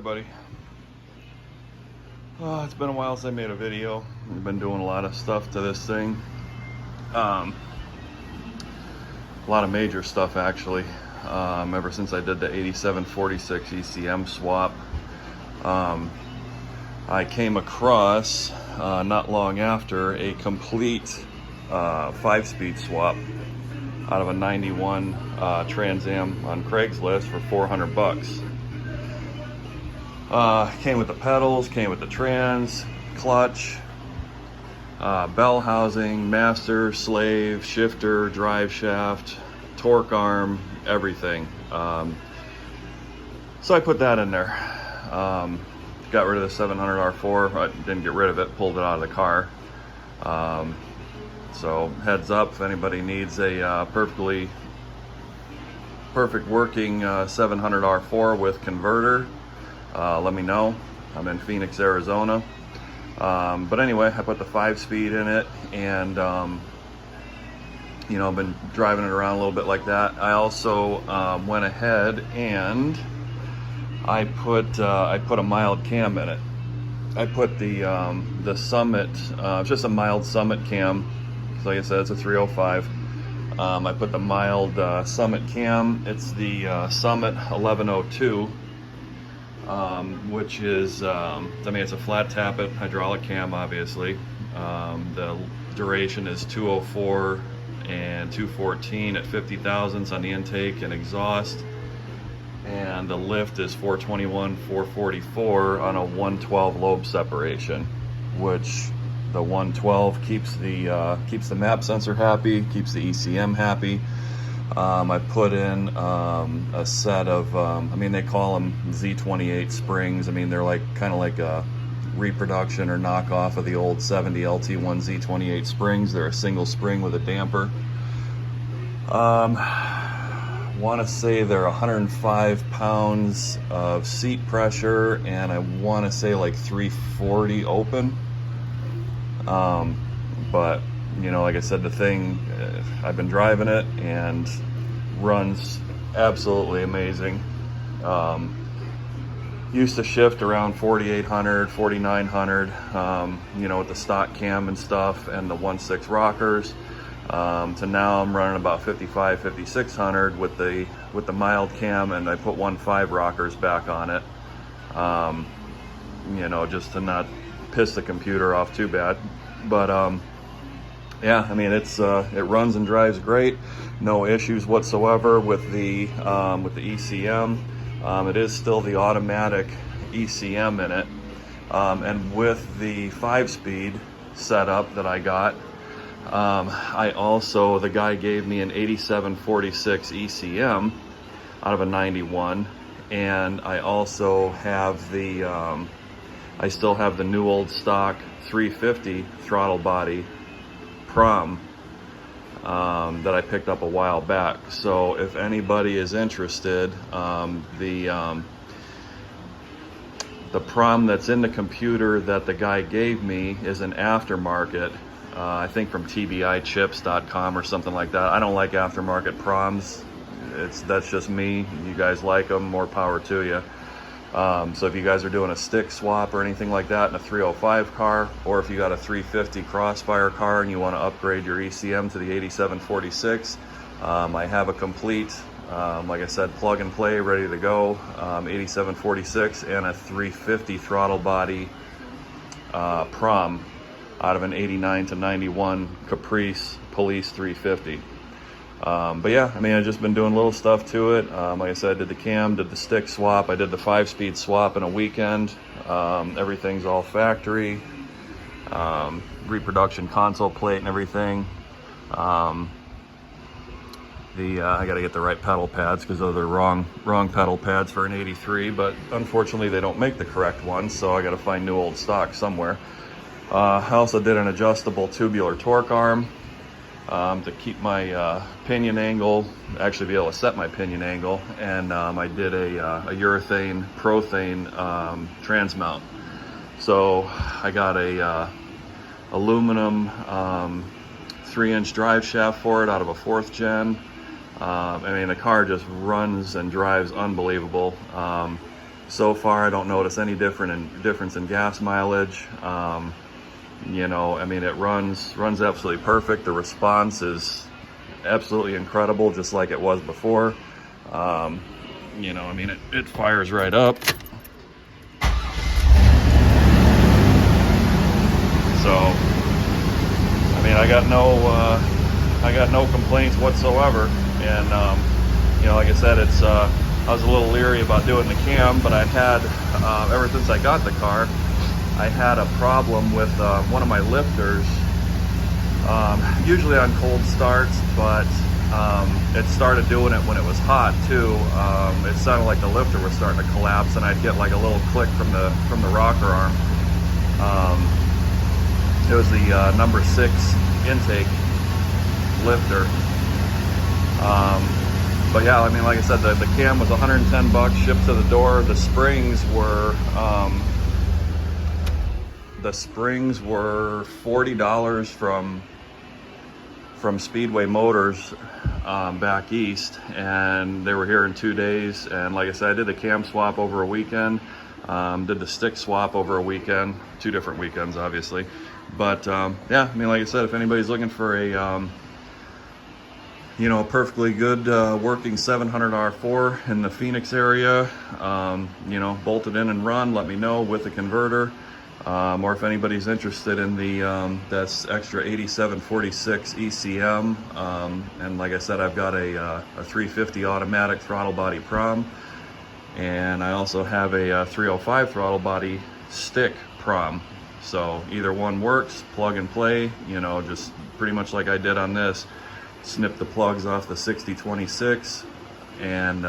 everybody. It's been a while since I made a video. I've been doing a lot of stuff to this thing. A lot of major stuff actually. Ever since I did the 8746 ECM swap. I came across, not long after, a complete 5-speed swap out of a 91 Trans Am on Craigslist for 400 bucks. Came with the pedals, came with the trans, clutch, bell housing, master, slave, shifter, drive shaft, torque arm, everything. So I put that in there. Got rid of the 700 R4. I didn't get rid of it, pulled it out of the car. So heads up, if anybody needs a perfect working 700 R4 with converter, let me know. I'm in Phoenix, Arizona. But anyway, I put the 5-speed in it, and you know, I've been driving it around a little bit like that. I also went ahead and I put a mild cam in it. I put the Summit, just a mild Summit cam. Like I said, it's a 305. I put the mild Summit cam. It's the Summit 1102. Which is, I mean, it's a flat tappet hydraulic cam, obviously. The duration is 204 and 214 at 50 thousandths on the intake and exhaust. And the lift is 421, 444 on a 112 lobe separation, which the 112 keeps the map sensor happy, keeps the ECM happy. I put in a set of, I mean, they call them Z28 springs. I mean, they're like kind of like a reproduction or knockoff of the old 70 LT1 Z28 springs. They're a single spring with a damper. Want to say they're 105 pounds of seat pressure, and I want to say like 340 open. But you know, like I said, the thing, I've been driving it and runs absolutely amazing. Used to shift around 4,800, 4,900, you know, with the stock cam and stuff and the 1.6 rockers. To now I'm running about 55, 5,600 with the mild cam, and I put 1.5 rockers back on it. You know, just to not piss the computer off too bad. But yeah, I mean, it runs and drives great. No issues whatsoever with the ECM. It is still the automatic ECM in it. And with the 5-speed setup that I got, I also, the guy gave me an 8746 ECM out of a 91. And I also have I still have the new old stock 350 throttle body prom that I picked up a while back. So if anybody is interested, the prom that's in the computer that the guy gave me is an aftermarket, I think from tbichips.com or something like that. I don't like aftermarket proms. That's just me. You guys like them, more power to you. So if you guys are doing a stick swap or anything like that in a 305 car, or if you got a 350 Crossfire car and you want to upgrade your ECM to the 8746, I have a complete, like I said, plug and play, ready to go, 8746 and a 350 throttle body prom out of an 89 to 91 Caprice Police 350. But yeah, I mean, I've just been doing little stuff to it. Like I said, I did the cam, did the stick swap, I did the 5-speed swap in a weekend. Everything's all factory, reproduction console plate and everything. I gotta get the right pedal pads because those are wrong pedal pads for an 83, but unfortunately they don't make the correct ones, so I gotta find new old stock somewhere. I also did an adjustable tubular torque arm. To keep my pinion angle, actually be able to set my pinion angle, and I did a urethane prothane trans mount. So I got a aluminum 3-inch drive shaft for it out of a 4th gen. I mean, the car just runs and drives unbelievable. So far, I don't notice any difference in gas mileage. You know, I mean, it runs absolutely perfect. The response is absolutely incredible, just like it was before. You know, I mean, it fires right up. So, I mean, I got no complaints whatsoever. And you know, like I said, it's I was a little leery about doing the cam, but I had ever since I got the car, I had a problem with one of my lifters. Usually on cold starts, but it started doing it when it was hot too. It sounded like the lifter was starting to collapse, and I'd get like a little click from the rocker arm. It was the number 6 intake lifter. But yeah, I mean, like I said, the cam was $110 shipped to the door. The springs were $40 from Speedway Motors back east, and they were here in 2 days. And like I said, I did the cam swap over a weekend, did the stick swap over a weekend, 2 different weekends, obviously. But yeah, I mean, like I said, if anybody's looking for a you know, a perfectly good working 700 R4 in the Phoenix area, you know, bolted in and run, let me know with the converter. Or if anybody's interested in the that's extra 8746 ECM, and like I said, I've got a 350 automatic throttle body prom, and I also have a 305 throttle body stick prom. So either one works, plug and play, you know, just pretty much like I did on this. Snip the plugs off the 6026 and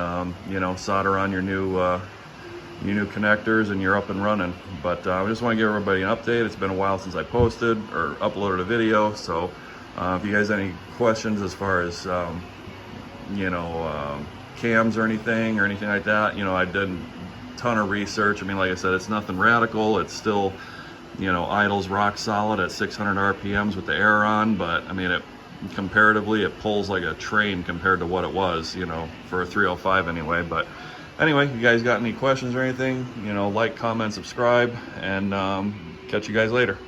you know, solder on your new connectors, and you're up and running. But I just want to give everybody an update. It's been a while since I posted or uploaded a video, so if you guys have any questions as far as you know, cams or anything like that, you know, I did a ton of research. I mean, like I said, it's nothing radical. It's still, you know, idles rock solid at 600 RPMs with the air on, but I mean, comparatively it pulls like a train compared to what it was, you know, for a 305 anyway. But anyway, you guys got any questions or anything, you know, like, comment, subscribe, and catch you guys later.